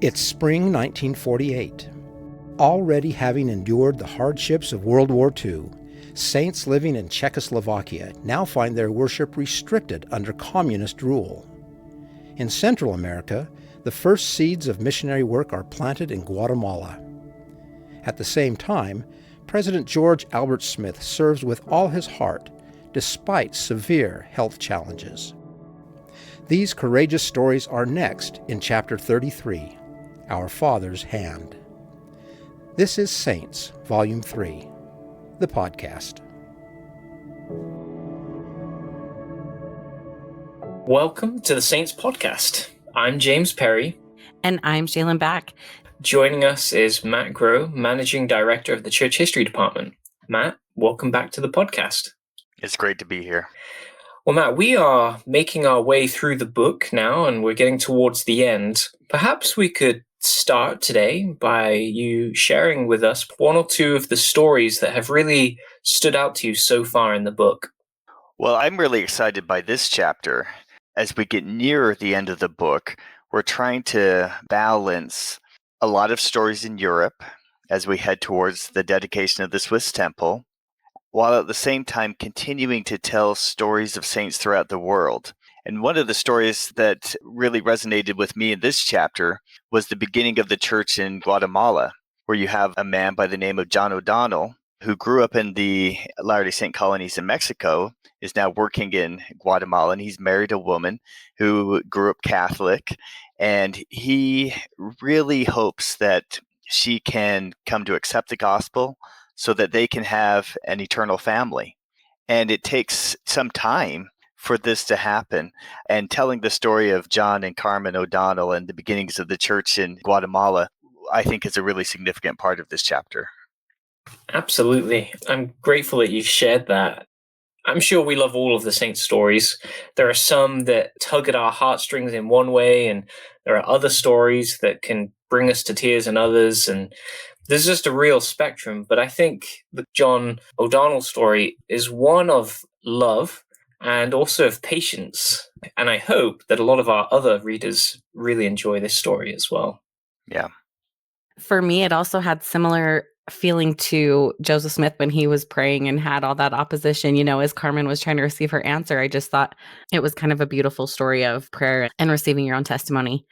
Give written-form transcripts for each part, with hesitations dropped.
It's spring 1948. Already having endured the hardships of World War II, saints living in Czechoslovakia now find their worship restricted under communist rule. In Central America, the first seeds of missionary work are planted in Guatemala. At the same time, President George Albert Smith serves with all his heart, despite severe health challenges. These courageous stories are next in Chapter 33, Our Father's Hand. This is Saints, Volume 3, the podcast. Welcome to the Saints Podcast. I'm James Perry. And I'm Shaylin Back. Joining us is Matt Groh, Managing Director of the Church History Department. Matt, welcome back to the podcast. It's great to be here. Well, Matt, we are making our way through the book now, and we're getting towards the end. Perhaps we could start today by you sharing with us one or two of the stories that have really stood out to you so far in the book. Well, I'm really excited by this chapter. As we get nearer the end of the book, we're trying to balance a lot of stories in Europe as we head towards the dedication of the Swiss temple, while at the same time continuing to tell stories of saints throughout the world. And one of the stories that really resonated with me in this chapter was the beginning of the church in Guatemala, where you have a man by the name of John O'Donnell, who grew up in the Latter-day Saint colonies in Mexico, is now working in Guatemala, and he's married a woman who grew up Catholic, and he really hopes that she can come to accept the gospel so that they can have an eternal family. And it takes some time for this to happen. And telling the story of John and Carmen O'Donnell and the beginnings of the church in Guatemala, I think is a really significant part of this chapter. Absolutely. I'm grateful that you shared that. I'm sure we love all of the saint stories. There are some that tug at our heartstrings in one way, and there are other stories that can bring us to tears in others. And there's just a real spectrum. But I think the John O'Donnell story is one of love and also of patience. And I hope that a lot of our other readers really enjoy this story as well. Yeah. For me, it also had similar feeling to Joseph Smith when he was praying and had all that opposition, as Carmen was trying to receive her answer. I just thought it was kind of a beautiful story of prayer and receiving your own testimony.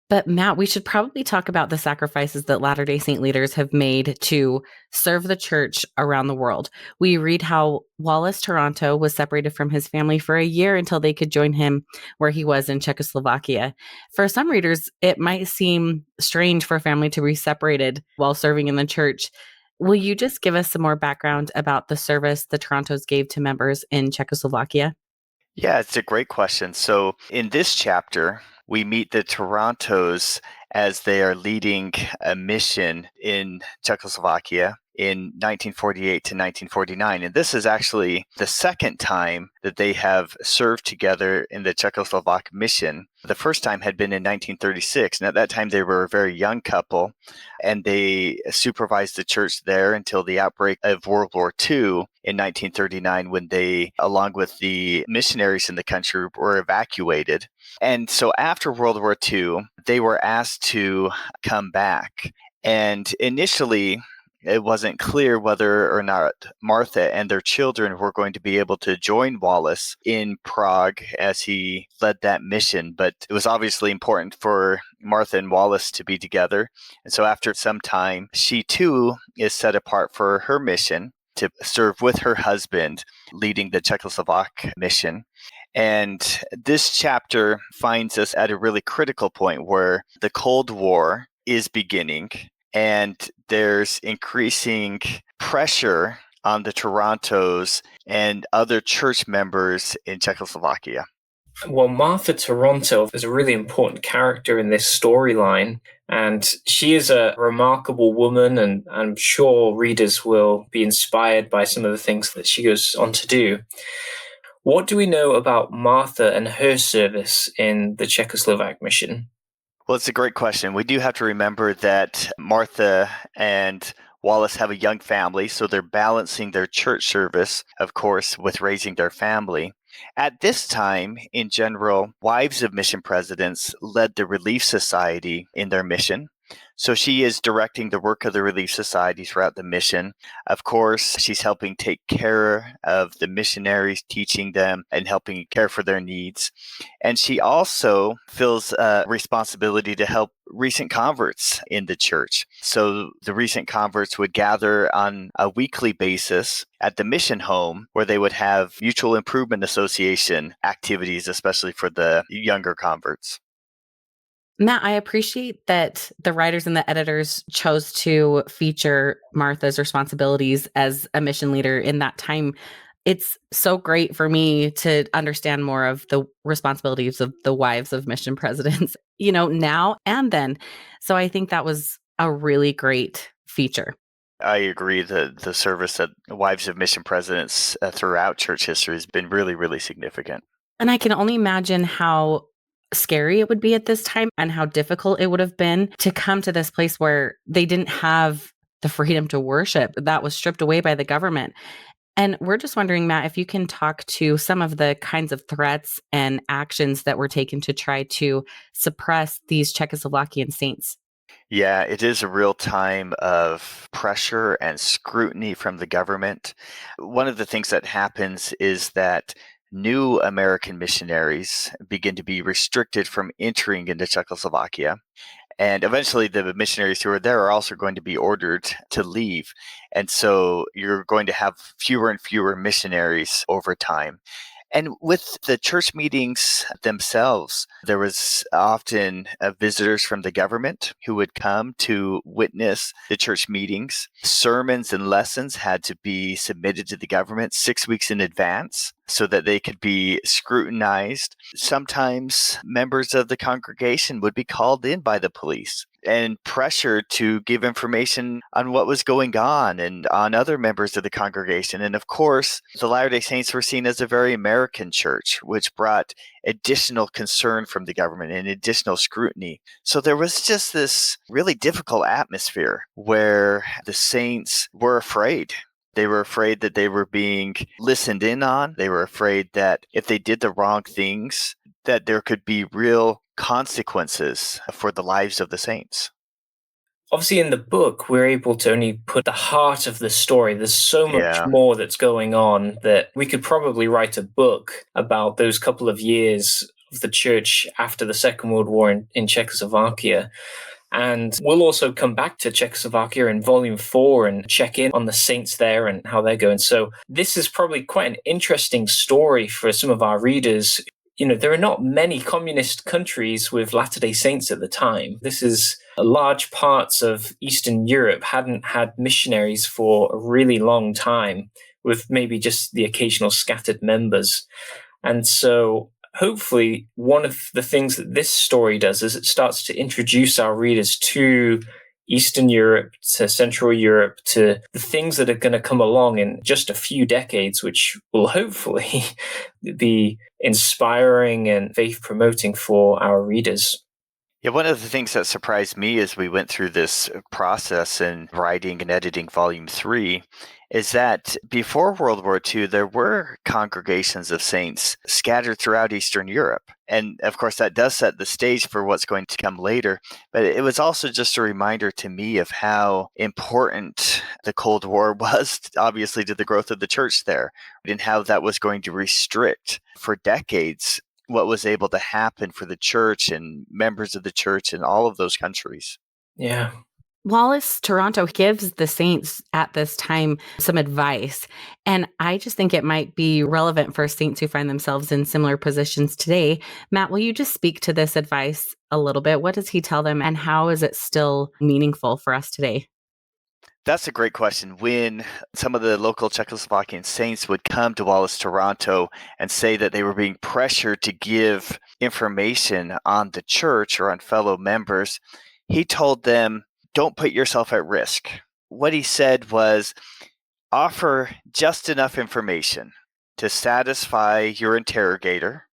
But Matt, we should probably talk about the sacrifices that Latter-day Saint leaders have made to serve the church around the world. We read how Wallace Taranto was separated from his family for a year until they could join him where he was in Czechoslovakia. For some readers, it might seem strange for a family to be separated while serving in the church. Will you just give us some more background about the service the Tarantos gave to members in Czechoslovakia? Yeah, it's a great question. So in this chapter, we meet the Tarantos as they are leading a mission in Czechoslovakia in 1948 to 1949. And this is actually the second time that they have served together in the Czechoslovak mission. The first time had been in 1936. And at that time, they were a very young couple, and they supervised the church there until the outbreak of World War II in 1939, when they, along with the missionaries in the country, were evacuated. And so after World War II, they were asked to come back. And initially, it wasn't clear whether or not Martha and their children were going to be able to join Wallace in Prague as he led that mission. But it was obviously important for Martha and Wallace to be together. And so after some time, she too is set apart for her mission to serve with her husband, leading the Czechoslovak mission. And this chapter finds us at a really critical point where the Cold War is beginning, and there's increasing pressure on the Tarantos and other church members in Czechoslovakia. Well, Martha Taranto is a really important character in this storyline, and she is a remarkable woman, and I'm sure readers will be inspired by some of the things that she goes on to do. What do we know about Martha and her service in the Czechoslovak mission? Well, it's a great question. We do have to remember that Martha and Wallace have a young family, so they're balancing their church service, of course, with raising their family. At this time, in general, wives of mission presidents led the Relief Society in their mission. So she is directing the work of the Relief Society throughout the mission. Of course, she's helping take care of the missionaries, teaching them and helping care for their needs. And she also feels a responsibility to help recent converts in the church. So the recent converts would gather on a weekly basis at the mission home where they would have Mutual Improvement Association activities, especially for the younger converts. Matt, I appreciate that the writers and the editors chose to feature Martha's responsibilities as a mission leader in that time. It's so great for me to understand more of the responsibilities of the wives of mission presidents, now and then. So I think that was a really great feature. I agree that the service that wives of mission presidents throughout church history has been really, really significant. And I can only imagine how scary it would be at this time and how difficult it would have been to come to this place where they didn't have the freedom to worship. That was stripped away by the government. And we're just wondering, Matt, if you can talk to some of the kinds of threats and actions that were taken to try to suppress these Czechoslovakian saints. Yeah, it is a real time of pressure and scrutiny from the government. One of the things that happens is that new American missionaries begin to be restricted from entering into Czechoslovakia. And eventually, the missionaries who are there are also going to be ordered to leave. And so you're going to have fewer and fewer missionaries over time. And with the church meetings themselves, there was often visitors from the government who would come to witness the church meetings. Sermons and lessons had to be submitted to the government 6 weeks in advance so that they could be scrutinized. Sometimes members of the congregation would be called in by the police and pressured to give information on what was going on and on other members of the congregation. And of course, the Latter-day Saints were seen as a very American church, which brought additional concern from the government and additional scrutiny. So there was just this really difficult atmosphere where the saints were afraid. They were afraid that they were being listened in on. They were afraid that if they did the wrong things, that there could be real consequences for the lives of the saints. Obviously, in the book, we're able to only put the heart of the story. There's so much more that's going on that we could probably write a book about those couple of years of the church after the Second World War in Czechoslovakia. And we'll also come back to Czechoslovakia in Volume 4 and check in on the saints there and how they're going. So this is probably quite an interesting story for some of our readers. There are not many communist countries with Latter-day Saints at the time. This is large parts of Eastern Europe hadn't had missionaries for a really long time, with maybe just the occasional scattered members. And so hopefully one of the things that this story does is it starts to introduce our readers to Eastern Europe, to Central Europe, to the things that are going to come along in just a few decades, which will hopefully be inspiring and faith promoting for our readers. Yeah, one of the things that surprised me as we went through this process in writing and editing Volume 3 is that before World War II, there were congregations of saints scattered throughout Eastern Europe. And of course, that does set the stage for what's going to come later. But it was also just a reminder to me of how important the Cold War was, obviously, to the growth of the church there, and how that was going to restrict for decades what was able to happen for the church and members of the church in all of those countries. Yeah. Wallace Toronto gives the saints at this time some advice, and I just think it might be relevant for saints who find themselves in similar positions today. Matt, will you just speak to this advice a little bit? What does he tell them, and how is it still meaningful for us today? That's a great question. When some of the local Czechoslovakian saints would come to Wallace Toronto and say that they were being pressured to give information on the church or on fellow members, he told them, don't put yourself at risk. What he said was, offer just enough information to satisfy your interrogator.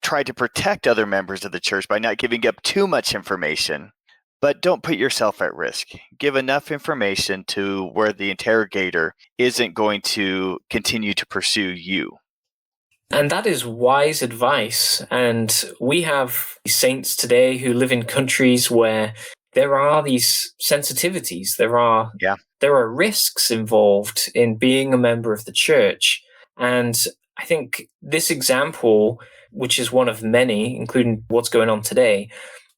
Try to protect other members of the church by not giving up too much information. But don't put yourself at risk. Give enough information to where the interrogator isn't going to continue to pursue you. And that is wise advice. And we have saints today who live in countries where there are these sensitivities. Yeah. There are risks involved in being a member of the church. And I think this example, which is one of many, including what's going on today,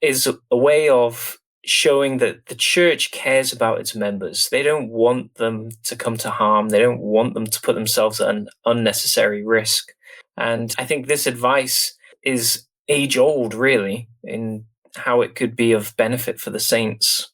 is a way of showing that the church cares about its members. They don't want them to come to harm. They don't want them to put themselves at an unnecessary risk. And I think this advice is age old, really, in how it could be of benefit for the saints.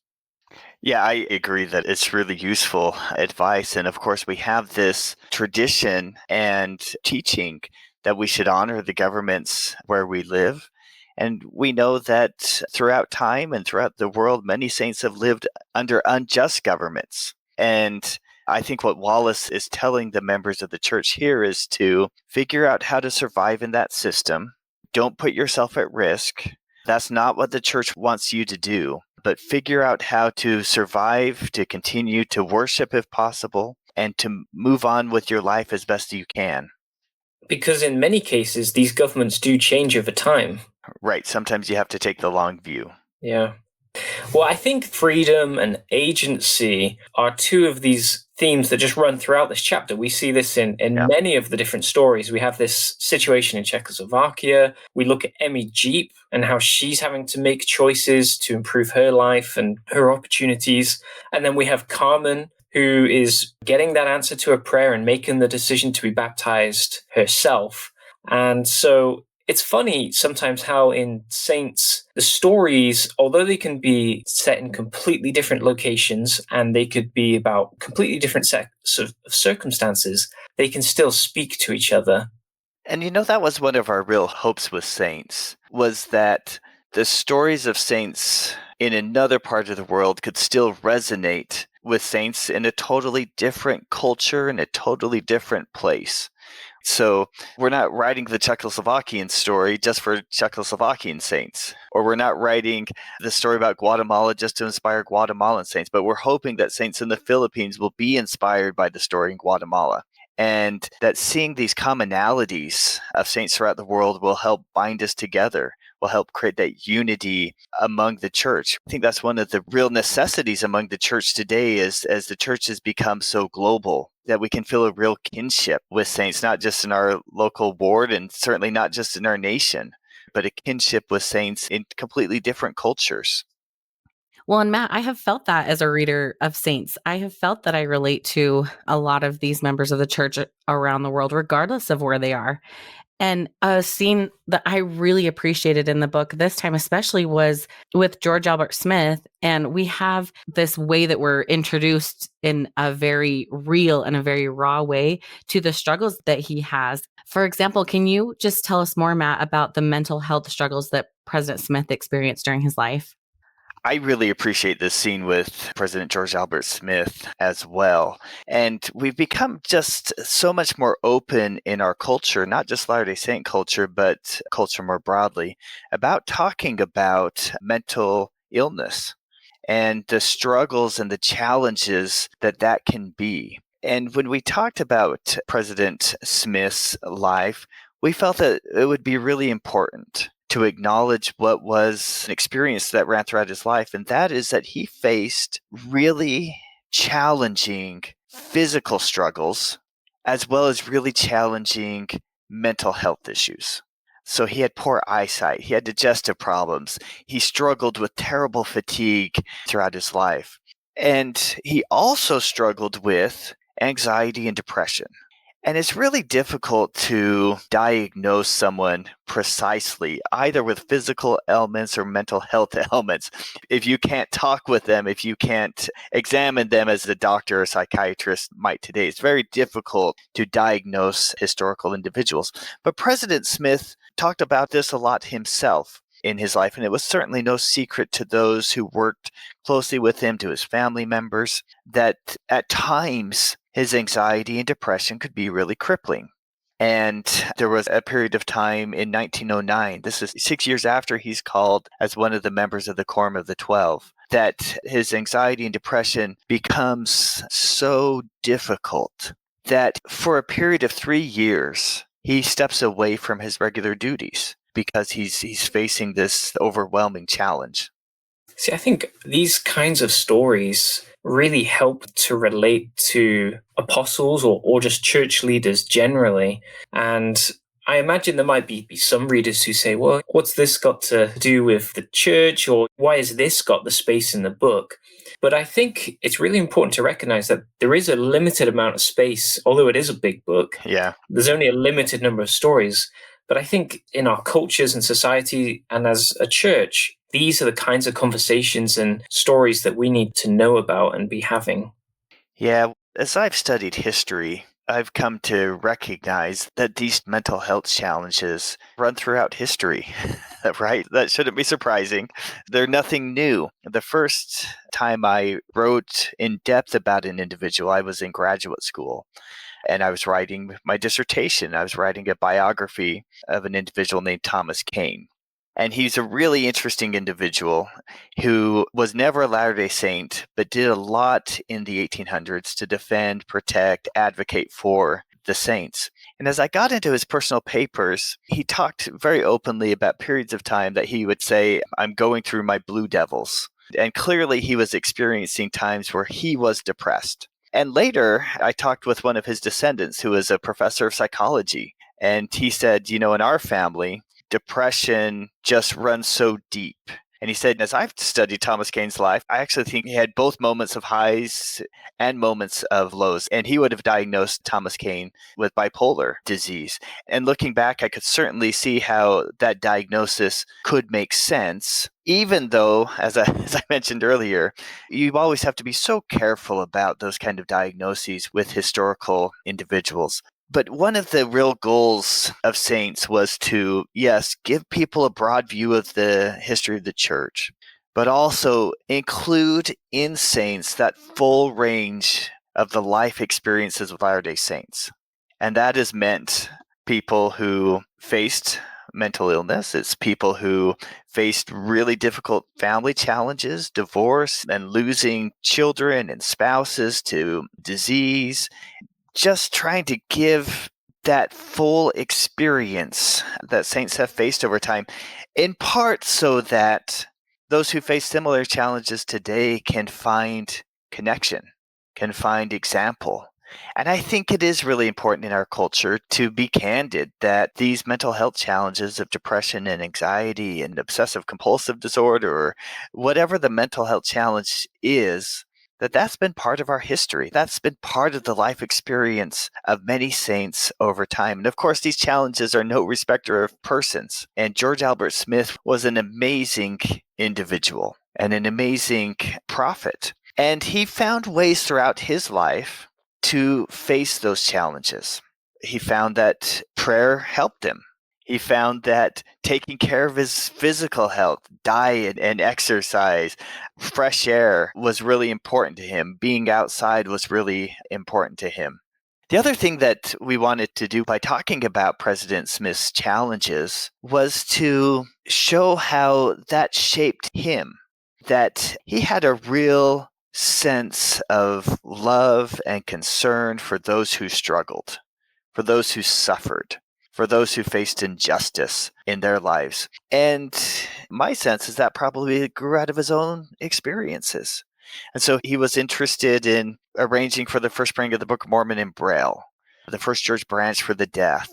Yeah, I agree that it's really useful advice. And of course, we have this tradition and teaching that we should honor the governments where we live. And we know that throughout time and throughout the world, many saints have lived under unjust governments. And I think what Wallace is telling the members of the church here is to figure out how to survive in that system. Don't put yourself at risk. That's not what the church wants you to do, but figure out how to survive, to continue to worship if possible, and to move on with your life as best you can. Because in many cases, these governments do change over time. Right. Sometimes you have to take the long view. Yeah. Well, I think freedom and agency are two of these themes that just run throughout this chapter. We see this in Yeah. many of the different stories. We have this situation in Czechoslovakia. We look at Emmy Jeep and how she's having to make choices to improve her life and her opportunities. And then we have Carmen, who is getting that answer to her prayer and making the decision to be baptized herself. And so it's funny sometimes how in Saints, the stories, although they can be set in completely different locations and they could be about completely different sets of circumstances, they can still speak to each other. And that was one of our real hopes with Saints, was that the stories of saints in another part of the world could still resonate with saints in a totally different culture, in a totally different place. So we're not writing the Czechoslovakian story just for Czechoslovakian saints, or we're not writing the story about Guatemala just to inspire Guatemalan saints, but we're hoping that saints in the Philippines will be inspired by the story in Guatemala. And that seeing these commonalities of saints throughout the world will help bind us together, will help create that unity among the church. I think that's one of the real necessities among the church today is as the church has become so global, that we can feel a real kinship with saints, not just in our local ward and certainly not just in our nation, but a kinship with saints in completely different cultures. Well, and Matt, I have felt that as a reader of Saints. I have felt that I relate to a lot of these members of the church around the world, regardless of where they are. And a scene that I really appreciated in the book this time, especially, was with George Albert Smith. And we have this way that we're introduced in a very real and a very raw way to the struggles that he has. For example, can you just tell us more, Matt, about the mental health struggles that President Smith experienced during his life? I really appreciate this scene with President George Albert Smith as well. And we've become just so much more open in our culture, not just Latter-day Saint culture, but culture more broadly, about talking about mental illness and the struggles and the challenges that that can be. And when we talked about President Smith's life, we felt that it would be really important to acknowledge what was an experience that ran throughout his life, and that is that he faced really challenging physical struggles as well as really challenging mental health issues. So he had poor eyesight, he had digestive problems, he struggled with terrible fatigue throughout his life, and he also struggled with anxiety and depression. And it's really difficult to diagnose someone precisely, either with physical ailments or mental health ailments, if you can't talk with them, if you can't examine them as a doctor or psychiatrist might today. It's very difficult to diagnose historical individuals. But President Smith talked about this a lot himself in his life, and it was certainly no secret to those who worked closely with him, to his family members, that at times his anxiety and depression could be really crippling. And there was a period of time in 1909, this is 6 years after he's called as one of the members of the Quorum of the 12, that his anxiety and depression becomes so difficult that for a period of 3 years, he steps away from his regular duties because he's facing this overwhelming challenge. See, I think these kinds of stories really help to relate to apostles or just church leaders generally. And I imagine there might be some readers who say, well, what's this got to do with the church? Or why has this got the space in the book? But I think it's really important to recognize that there is a limited amount of space, although it is a big book. Yeah. There's only a limited number of stories. But I think in our cultures and society and as a church, these are the kinds of conversations and stories that we need to know about and be having. Yeah, as I've studied history, I've come to recognize that these mental health challenges run throughout history, right? That shouldn't be surprising. They're nothing new. The first time I wrote in depth about an individual, I was in graduate school. And I was writing my dissertation. I was writing a biography of an individual named Thomas Kane. And he's a really interesting individual who was never a Latter-day Saint, but did a lot in the 1800s to defend, protect, advocate for the saints. And as I got into his personal papers, he talked very openly about periods of time that he would say, I'm going through my blue devils. And clearly he was experiencing times where he was depressed. And later, I talked with one of his descendants who is a professor of psychology. And he said, in our family, depression just runs so deep. And he said, as I've studied Thomas Kane's life, I actually think he had both moments of highs and moments of lows. And he would have diagnosed Thomas Kane with bipolar disease. And looking back, I could certainly see how that diagnosis could make sense, even though, as I mentioned earlier, you always have to be so careful about those kind of diagnoses with historical individuals. But one of the real goals of saints was to, yes, give people a broad view of the history of the church, but also include in saints that full range of the life experiences of Latter-day Saints. And that has meant people who faced mental illness. It's people who faced really difficult family challenges, divorce, and losing children and spouses to disease. Just trying to give that full experience that saints have faced over time, in part so that those who face similar challenges today can find connection, can find example. And I think it is really important in our culture to be candid that these mental health challenges of depression and anxiety and obsessive compulsive disorder, or whatever the mental health challenge is, that's been part of our history. That's been part of the life experience of many saints over time. And of course, these challenges are no respecter of persons. And George Albert Smith was an amazing individual and an amazing prophet. And he found ways throughout his life to face those challenges. He found that prayer helped him. He found that taking care of his physical health, diet and exercise, fresh air was really important to him. Being outside was really important to him. The other thing that we wanted to do by talking about President Smith's challenges was to show how that shaped him, that he had a real sense of love and concern for those who struggled, for those who suffered, for those who faced injustice in their lives. And my sense is that probably grew out of his own experiences. And so he was interested in arranging for the first printing of the Book of Mormon in Braille, the first church branch for the deaf.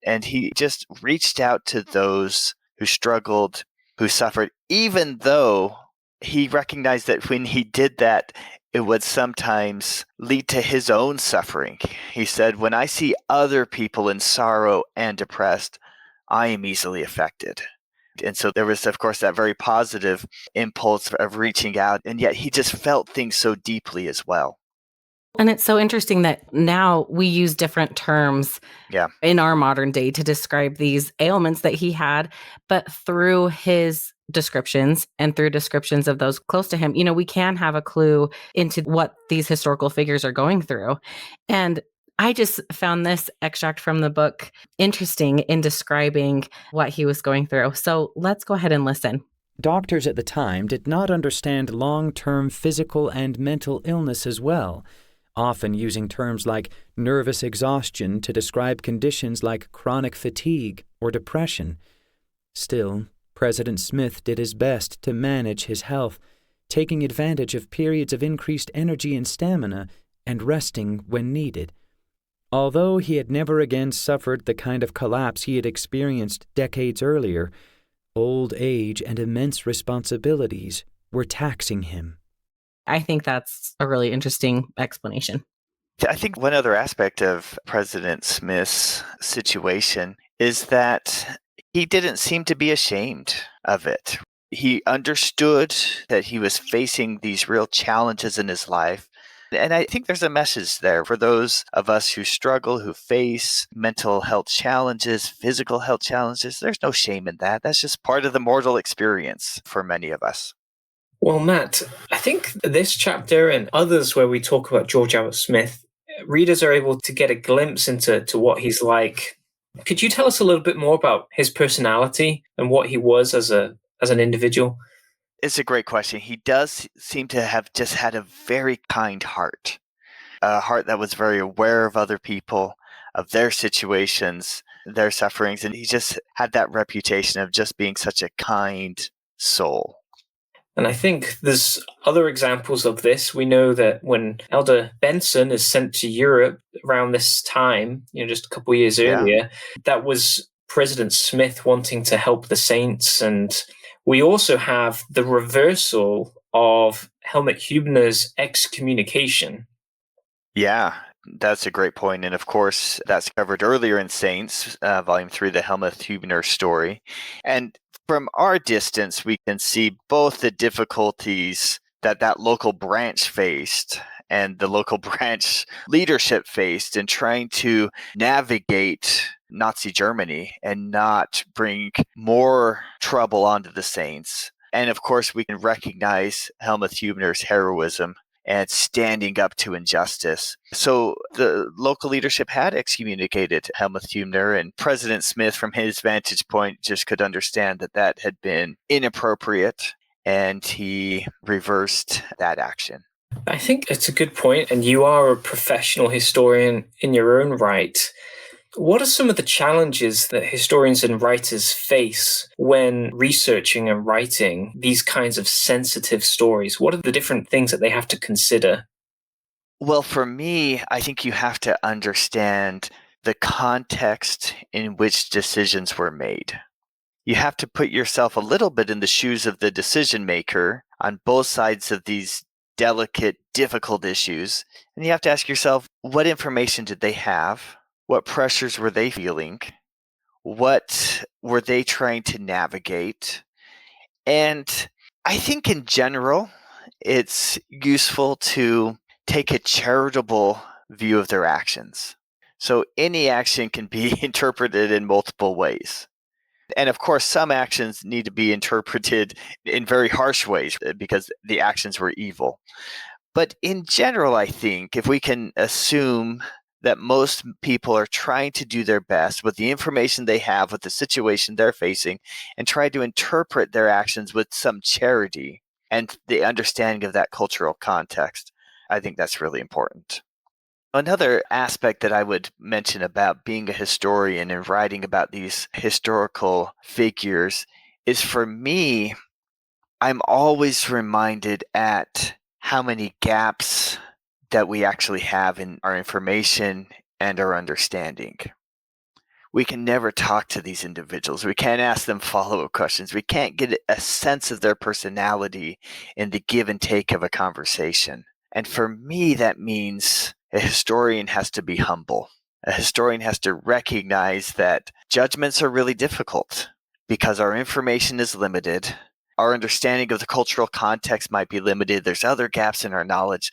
And he just reached out to those who struggled, who suffered, even though he recognized that when he did that, it would sometimes lead to his own suffering. He said, when I see other people in sorrow and depressed, I am easily affected. And so there was, of course, that very positive impulse of reaching out, and yet he just felt things so deeply as well. And it's so interesting that now we use different terms in our modern day to describe these ailments that he had, but through his descriptions and through descriptions of those close to him, we can have a clue into what these historical figures are going through. And I just found this extract from the book interesting in describing what he was going through. So let's go ahead and listen. Doctors at the time did not understand long-term physical and mental illness as well. often using terms like nervous exhaustion to describe conditions like chronic fatigue or depression. Still, President Smith did his best to manage his health, taking advantage of periods of increased energy and stamina and resting when needed. Although he had never again suffered the kind of collapse he had experienced decades earlier, old age and immense responsibilities were taxing him. I think that's a really interesting explanation. I think one other aspect of President Smith's situation is that he didn't seem to be ashamed of it. He understood that he was facing these real challenges in his life. And I think there's a message there for those of us who struggle, who face mental health challenges, physical health challenges. There's no shame in that. That's just part of the mortal experience for many of us. Well, Matt, I think this chapter and others where we talk about George Albert Smith, readers are able to get a glimpse into what he's like. Could you tell us a little bit more about his personality and what he was as an individual? It's a great question. He does seem to have just had a very kind heart, a heart that was very aware of other people, of their situations, their sufferings, and he just had that reputation of just being such a kind soul. And I think there's other examples of this. We know that when Elder Benson is sent to Europe around this time, just a couple of years earlier, that was President Smith wanting to help the saints. And we also have the reversal of Helmut Hübner's excommunication. Yeah, that's a great point. And of course, that's covered earlier in Saints, Volume 3, the Helmut Hübner story. And from our distance, we can see both the difficulties that local branch faced and the local branch leadership faced in trying to navigate Nazi Germany and not bring more trouble onto the saints. And of course, we can recognize Helmut Hübner's heroism and standing up to injustice. So the local leadership had excommunicated Helmut Hübner, and President Smith, from his vantage point, just could understand that had been inappropriate, and he reversed that action. I think it's a good point, and you are a professional historian in your own right. What are some of the challenges that historians and writers face when researching and writing these kinds of sensitive stories? What are the different things that they have to consider? Well, for me, I think you have to understand the context in which decisions were made. You have to put yourself a little bit in the shoes of the decision maker on both sides of these delicate, difficult issues. And you have to ask yourself, what information did they have? What pressures were they feeling? What were they trying to navigate? And I think in general, it's useful to take a charitable view of their actions. So any action can be interpreted in multiple ways. And of course, some actions need to be interpreted in very harsh ways because the actions were evil. But in general, I think if we can assume that most people are trying to do their best with the information they have, with the situation they're facing, and try to interpret their actions with some charity and the understanding of that cultural context, I think that's really important. Another aspect that I would mention about being a historian and writing about these historical figures is, for me, I'm always reminded at how many gaps that we actually have in our information and our understanding. We can never talk to these individuals. We can't ask them follow-up questions. We can't get a sense of their personality in the give and take of a conversation. And for me, that means a historian has to be humble. A historian has to recognize that judgments are really difficult because our information is limited. Our understanding of the cultural context might be limited. There's other gaps in our knowledge.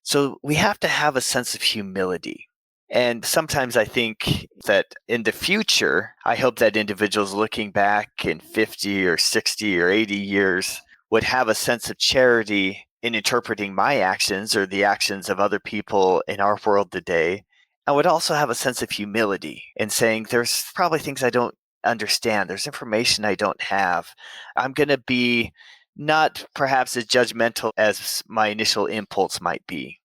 So we have to have a sense of humility. And sometimes I think that in the future, I hope that individuals looking back in 50 or 60 or 80 years would have a sense of charity in interpreting my actions or the actions of other people in our world today. I would also have a sense of humility in saying there's probably things I don't understand. There's information I don't have. I'm going to be not perhaps as judgmental as my initial impulse might be.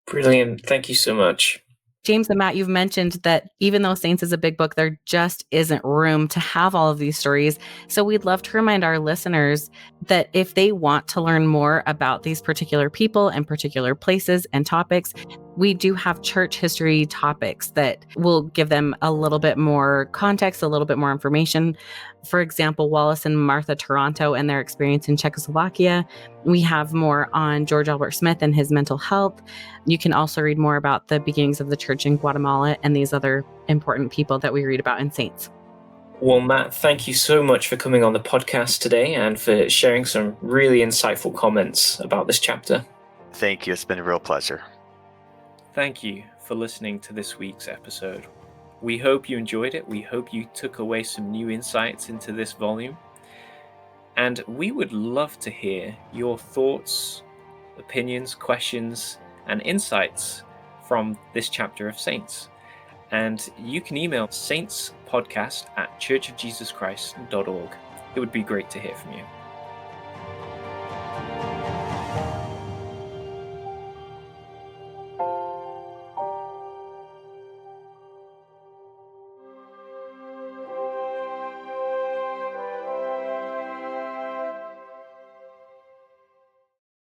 Brilliant. Thank you so much. James and Matt, you've mentioned that even though Saints is a big book, there just isn't room to have all of these stories. So we'd love to remind our listeners that if they want to learn more about these particular people and particular places and topics, we do have church history topics that will give them a little bit more context, a little bit more information. For example, Wallace and Martha Taranto and their experience in Czechoslovakia. We have more on George Albert Smith and his mental health. You can also read more about the beginnings of the church in Guatemala and these other important people that we read about in Saints. Well, Matt, thank you so much for coming on the podcast today and for sharing some really insightful comments about this chapter. Thank you. It's been a real pleasure. Thank you for listening to this week's episode. We hope you enjoyed it. We hope you took away some new insights into this volume. And we would love to hear your thoughts, opinions, questions, and insights from this chapter of Saints. And you can email saintspodcast@churchofjesuschrist.org. It would be great to hear from you.